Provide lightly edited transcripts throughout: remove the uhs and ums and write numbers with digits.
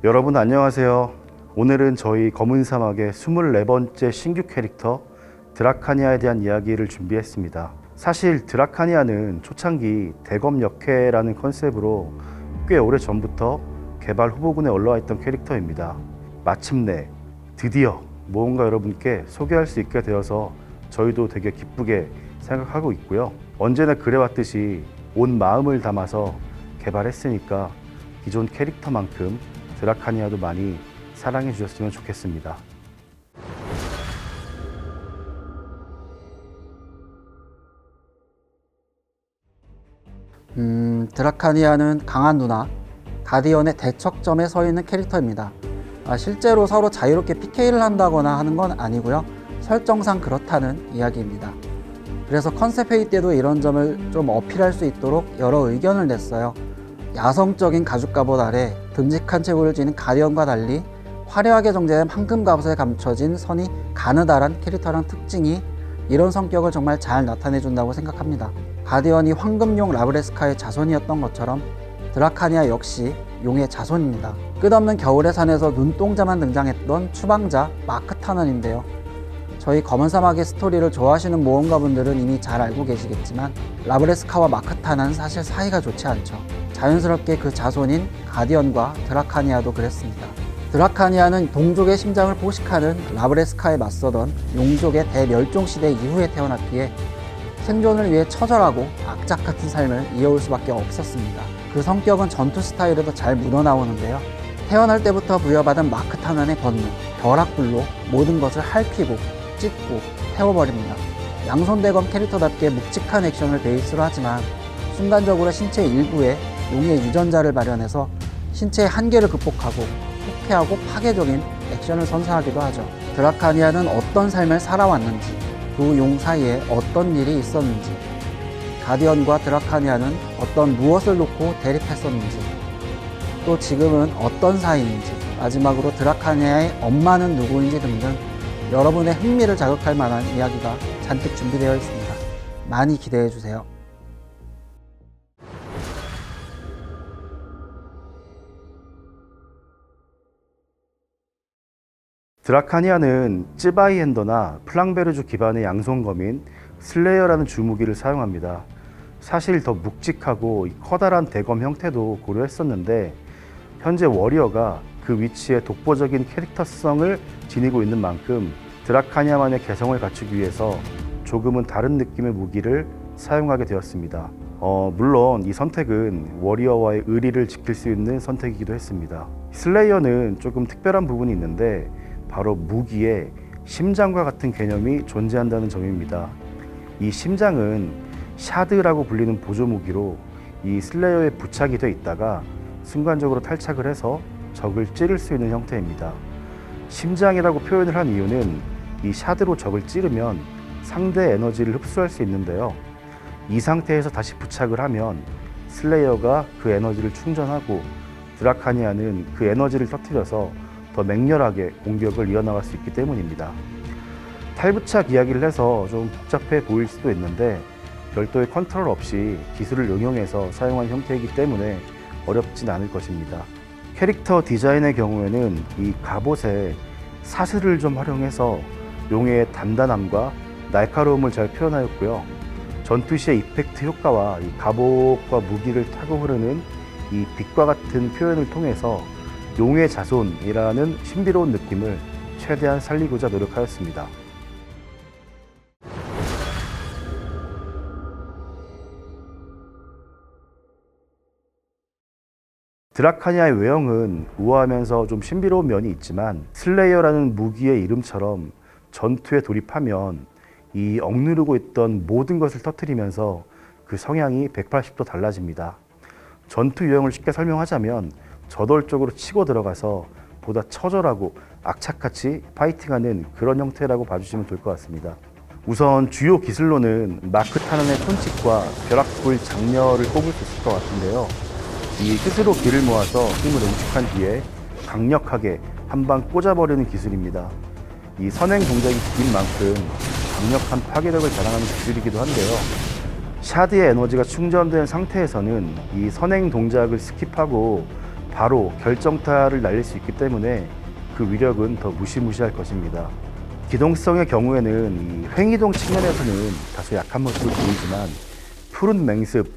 여러분 안녕하세요. 오늘은 저희 검은 사막의 24번째 신규 캐릭터 드라카니아에 대한 이야기를 준비했습니다. 사실 드라카니아는 초창기 대검 역해라는 컨셉으로 꽤 오래 전부터 개발 후보군에 올라와 있던 캐릭터입니다. 마침내 드디어 무언가 여러분께 소개할 수 있게 되어서 저희도 되게 기쁘게 생각하고 있고요. 언제나 그래왔듯이 온 마음을 담아서 개발했으니까 기존 캐릭터만큼 드라카니아도 많이 사랑해 주셨으면 좋겠습니다. 드라카니아는 강한 누나, 가디언의 대척점에 서 있는 캐릭터입니다. 실제로 서로 자유롭게 PK를 한다거나 하는 건 아니고요. 설정상 그렇다는 이야기입니다. 그래서 컨셉 회의 때도 이런 점을 좀 어필할 수 있도록 여러 의견을 냈어요. 야성적인 가죽 갑옷 아래 듬직한 체구를 지닌 가디언과 달리 화려하게 정제된 황금 갑옷에 감춰진 선이 가느다란 캐릭터랑 특징이 이런 성격을 정말 잘 나타내준다고 생각합니다. 가디언이 황금용 라브레스카의 자손이었던 것처럼 드라카니아 역시 용의 자손입니다. 끝없는 겨울의 산에서 눈동자만 등장했던 추방자 마크타넌인데요. 저희 검은 사막의 스토리를 좋아하시는 모험가분들은 이미 잘 알고 계시겠지만 라브레스카와 마크타는 사실 사이가 좋지 않죠. 자연스럽게 그 자손인 가디언과 드라카니아도 그랬습니다. 드라카니아는 동족의 심장을 포식하는 라브레스카에 맞서던 용족의 대멸종 시대 이후에 태어났기에 생존을 위해 처절하고 악착 같은 삶을 이어올 수밖에 없었습니다. 그 성격은 전투 스타일에도 잘 묻어나오는데요. 태어날 때부터 부여받은 마크타난의 본능, 벼락불로 모든 것을 핥히고 찢고 태워버립니다. 양손대검 캐릭터답게 묵직한 액션을 베이스로 하지만 순간적으로 신체 일부에 용의 유전자를 발현해서 신체의 한계를 극복하고 후쾌하고 파괴적인 액션을 선사하기도 하죠. 드라카니아는 어떤 삶을 살아왔는지, 두 용 사이에 어떤 일이 있었는지, 가디언과 드라카니아는 어떤 무엇을 놓고 대립했었는지, 또 지금은 어떤 사이인지, 마지막으로 드라카니아의 엄마는 누구인지 등등 여러분의 흥미를 자극할 만한 이야기가 잔뜩 준비되어 있습니다. 많이 기대해 주세요. 드라카니아는 쯔바이 핸더나 플랑베르주 기반의 양손검인 슬레이어라는 주무기를 사용합니다. 사실 더 묵직하고 커다란 대검 형태도 고려했었는데 현재 워리어가 그 위치에 독보적인 캐릭터성을 지니고 있는 만큼 드라카니아만의 개성을 갖추기 위해서 조금은 다른 느낌의 무기를 사용하게 되었습니다. 물론 이 선택은 워리어와의 의리를 지킬 수 있는 선택이기도 했습니다. 슬레이어는 조금 특별한 부분이 있는데 바로 무기에 심장과 같은 개념이 존재한다는 점입니다. 이 심장은 샤드라고 불리는 보조무기로 이 슬레이어에 부착이 돼 있다가 순간적으로 탈착을 해서 적을 찌를 수 있는 형태입니다. 심장이라고 표현을 한 이유는 이 샤드로 적을 찌르면 상대 에너지를 흡수할 수 있는데요. 이 상태에서 다시 부착을 하면 슬레이어가 그 에너지를 충전하고 드라카니아는 그 에너지를 터뜨려서 더 맹렬하게 공격을 이어나갈 수 있기 때문입니다. 탈부착 이야기를 해서 좀 복잡해 보일 수도 있는데 별도의 컨트롤 없이 기술을 응용해서 사용한 형태이기 때문에 어렵진 않을 것입니다. 캐릭터 디자인의 경우에는 이 갑옷에 사슬을 좀 활용해서 용의 단단함과 날카로움을 잘 표현하였고요. 전투 시의 이펙트 효과와 이 갑옷과 무기를 타고 흐르는 이 빛과 같은 표현을 통해서 용의 자손이라는 신비로운 느낌을 최대한 살리고자 노력하였습니다. 드라카니아의 외형은 우아하면서 좀 신비로운 면이 있지만 슬레이어라는 무기의 이름처럼 전투에 돌입하면 이 억누르고 있던 모든 것을 터뜨리면서 그 성향이 180도 달라집니다. 전투 유형을 쉽게 설명하자면 저돌적으로 치고 들어가서 보다 처절하고 악착같이 파이팅하는 그런 형태라고 봐주시면 될 것 같습니다. 우선 주요 기술로는 마크타난의 손짓과 벼락불 장렬을 꼽을 수 있을 것 같은데요. 이 스스로 기를 모아서 힘을 응축한 뒤에 강력하게 한 방 꽂아버리는 기술입니다. 이 선행 동작이 긴 만큼 강력한 파괴력을 자랑하는 기술이기도 한데요. 샤드의 에너지가 충전된 상태에서는 이 선행 동작을 스킵하고 바로 결정타를 날릴 수 있기 때문에 그 위력은 더 무시무시할 것입니다. 기동성의 경우에는 이 횡이동 측면에서는 다소 약한 모습을 보이지만 푸른 맹습,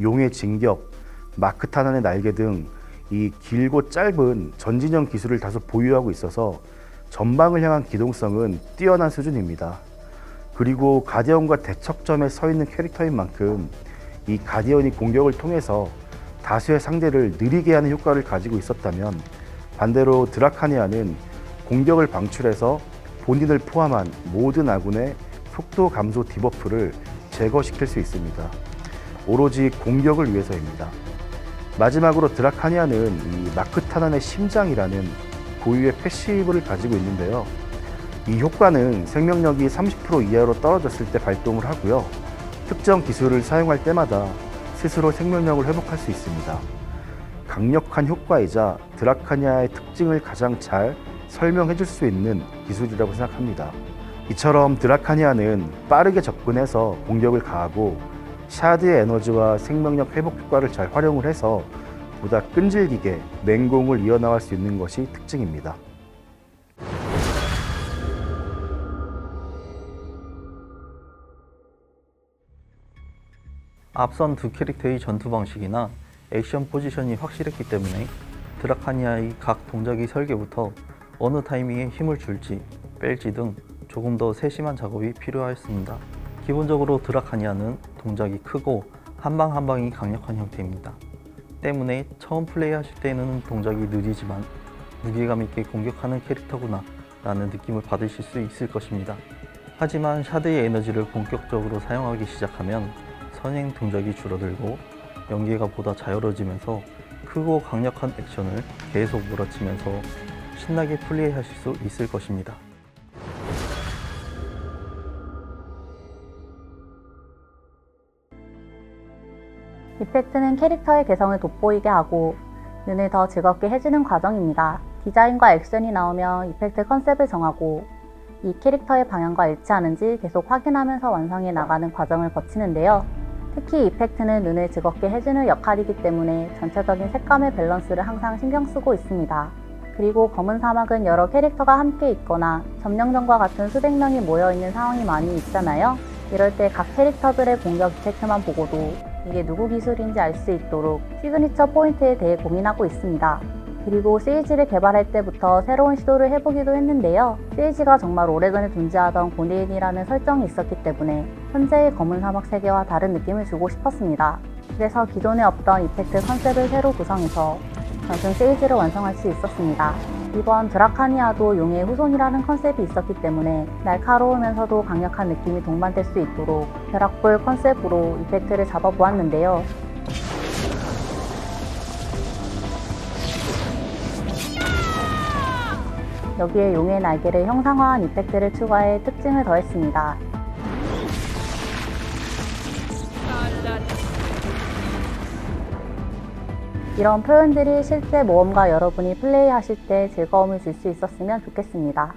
용의 진격, 마크 탄환의 날개 등 이 길고 짧은 전진형 기술을 다소 보유하고 있어서 전방을 향한 기동성은 뛰어난 수준입니다. 그리고 가디언과 대척점에 서 있는 캐릭터인 만큼 이 가디언이 공격을 통해서 다수의 상대를 느리게 하는 효과를 가지고 있었다면 반대로 드라카니아는 공격을 방출해서 본인을 포함한 모든 아군의 속도 감소 디버프를 제거시킬 수 있습니다. 오로지 공격을 위해서입니다. 마지막으로 드라카니아는 이 마크 탄환의 심장이라는 고유의 패시브를 가지고 있는데요. 이 효과는 생명력이 30% 이하로 떨어졌을 때 발동을 하고요. 특정 기술을 사용할 때마다 스스로 생명력을 회복할 수 있습니다. 강력한 효과이자 드라카니아의 특징을 가장 잘 설명해 줄 수 있는 기술이라고 생각합니다. 이처럼 드라카니아는 빠르게 접근해서 공격을 가하고 샤드의 에너지와 생명력 회복 효과를 잘 활용을 해서 보다 끈질기게 맹공을 이어나갈 수 있는 것이 특징입니다. 앞선 두 캐릭터의 전투 방식이나 액션 포지션이 확실했기 때문에 드라카니아의 각 동작의 설계부터 어느 타이밍에 힘을 줄지 뺄지 등 조금 더 세심한 작업이 필요하였습니다. 기본적으로 드라카니아는 동작이 크고 한 방 한 방이 강력한 형태입니다. 때문에 처음 플레이하실 때는 동작이 느리지만 무게감 있게 공격하는 캐릭터구나 라는 느낌을 받으실 수 있을 것입니다. 하지만 샤드의 에너지를 본격적으로 사용하기 시작하면 선행 동작이 줄어들고 연계가 보다 자유로워지면서 크고 강력한 액션을 계속 몰아치면서 신나게 플레이하실 수 있을 것입니다. 이펙트는 캐릭터의 개성을 돋보이게 하고 눈을 더 즐겁게 해주는 과정입니다. 디자인과 액션이 나오며 이펙트 컨셉을 정하고 이 캐릭터의 방향과 일치하는지 계속 확인하면서 완성해 나가는 과정을 거치는데요. 특히 이펙트는 눈을 즐겁게 해주는 역할이기 때문에 전체적인 색감의 밸런스를 항상 신경 쓰고 있습니다. 그리고 검은 사막은 여러 캐릭터가 함께 있거나 점령전과 같은 수백 명이 모여있는 상황이 많이 있잖아요. 이럴 때 각 캐릭터들의 공격 이펙트만 보고도 이게 누구 기술인지 알 수 있도록 시그니처 포인트에 대해 고민하고 있습니다. 그리고 시리즈를 개발할 때부터 새로운 시도를 해보기도 했는데요. 시리즈가 정말 오래전에 존재하던 고니인이라는 설정이 있었기 때문에 현재의 검은 사막 세계와 다른 느낌을 주고 싶었습니다. 그래서 기존에 없던 이펙트 컨셉을 새로 구성해서 전승 시리즈를 완성할 수 있었습니다. 이번 드라카니아도 용의 후손이라는 컨셉이 있었기 때문에 날카로우면서도 강력한 느낌이 동반될 수 있도록 벼락불 컨셉으로 이펙트를 잡아보았는데요. 여기에 용의 날개를 형상화한 이펙트를 추가해 특징을 더했습니다. 이런 표현들이 실제 모험가 여러분이 플레이하실 때 즐거움을 줄 수 있었으면 좋겠습니다.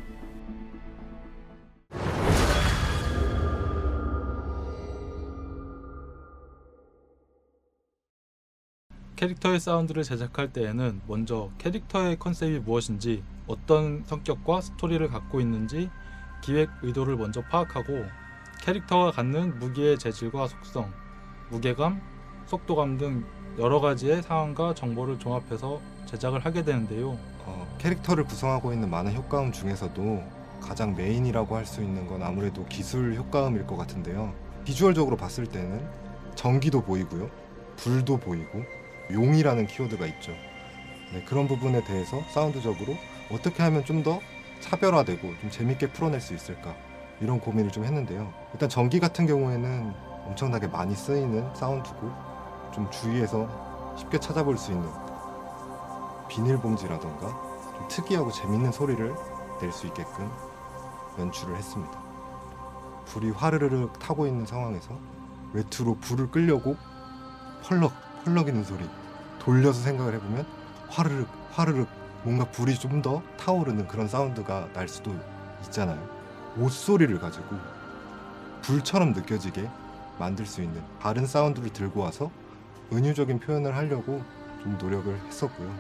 캐릭터의 사운드를 제작할 때에는 먼저 캐릭터의 컨셉이 무엇인지, 어떤 성격과 스토리를 갖고 있는지 기획 의도를 먼저 파악하고 캐릭터가 갖는 무기의 재질과 속성, 무게감, 속도감 등 여러 가지의 상황과 정보를 종합해서 제작을 하게 되는데요. 캐릭터를 구성하고 있는 많은 효과음 중에서도 가장 메인이라고 할 수 있는 건 아무래도 기술 효과음일 것 같은데요. 비주얼적으로 봤을 때는 전기도 보이고요, 불도 보이고 용이라는 키워드가 있죠. 네, 그런 부분에 대해서 사운드적으로 어떻게 하면 좀 더 차별화되고 좀 재밌게 풀어낼 수 있을까, 이런 고민을 좀 했는데요. 일단 전기 같은 경우에는 엄청나게 많이 쓰이는 사운드고 좀 주위에서 쉽게 찾아볼 수 있는 비닐봉지라던가 좀 특이하고 재밌는 소리를 낼 수 있게끔 연출을 했습니다. 불이 화르르르 타고 있는 상황에서 외투로 불을 끄려고 펄럭이는 소리, 돌려서 생각을 해보면 화르륵 뭔가 불이 좀 더 타오르는 그런 사운드가 날 수도 있잖아요. 옷소리를 가지고 불처럼 느껴지게 만들 수 있는 다른 사운드를 들고 와서 은유적인 표현을 하려고 좀 노력을 했었고요.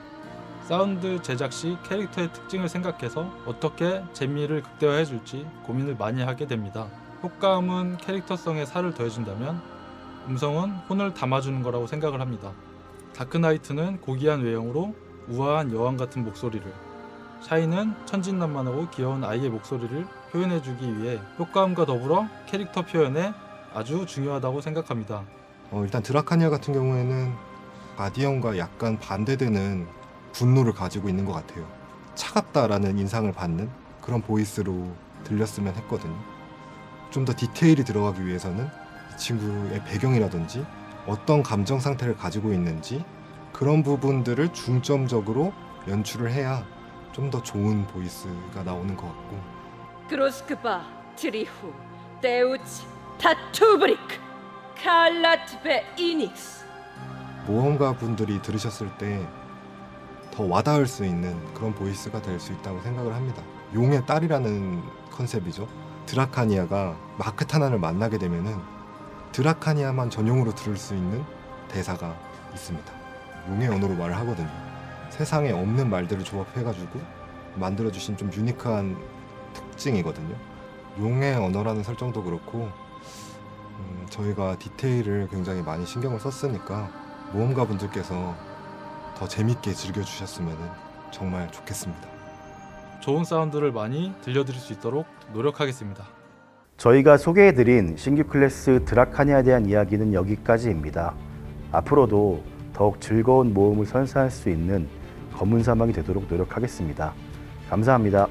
사운드 제작 시 캐릭터의 특징을 생각해서 어떻게 재미를 극대화해줄지 고민을 많이 하게 됩니다. 효과음은 캐릭터성에 살을 더해준다면 음성은 혼을 담아주는 거라고 생각을 합니다. 다크나이트는 고귀한 외형으로 우아한 여왕 같은 목소리를, 샤이는 천진난만하고 귀여운 아이의 목소리를 표현해주기 위해 효과음과 더불어 캐릭터 표현에 아주 중요하다고 생각합니다. 일단 드라카니아 같은 경우에는 가디언과 약간 반대되는 분노를 가지고 있는 것 같아요. 차갑다라는 인상을 받는 그런 보이스로 들렸으면 했거든요. 좀 더 디테일이 들어가기 위해서는 이 친구의 배경이라든지 어떤 감정 상태를 가지고 있는지 그런 부분들을 중점적으로 연출을 해야 좀 더 좋은 보이스가 나오는 것 같고, 그로스크바, 트리후, 데우치, 타투브리크, 칼라트베 이닉스. 모험가 분들이 들으셨을 때 더 와닿을 수 있는 그런 보이스가 될 수 있다고 생각을 합니다. 용의 딸이라는 컨셉이죠. 드라카니아가 마크타난을 만나게 되면은 드라카니아만 전용으로 들을 수 있는 대사가 있습니다. 용의 언어로 말을 하거든요. 세상에 없는 말들을 조합해가지고 만들어주신 좀 유니크한 특징이거든요. 용의 언어라는 설정도 그렇고 저희가 디테일을 굉장히 많이 신경을 썼으니까 모험가 분들께서 더 재밌게 즐겨주셨으면 정말 좋겠습니다. 좋은 사운드를 많이 들려드릴 수 있도록 노력하겠습니다. 저희가 소개해드린 신규 클래스 드라카니아에 대한 이야기는 여기까지입니다. 앞으로도 더욱 즐거운 모험을 선사할 수 있는 검은 사막이 되도록 노력하겠습니다. 감사합니다.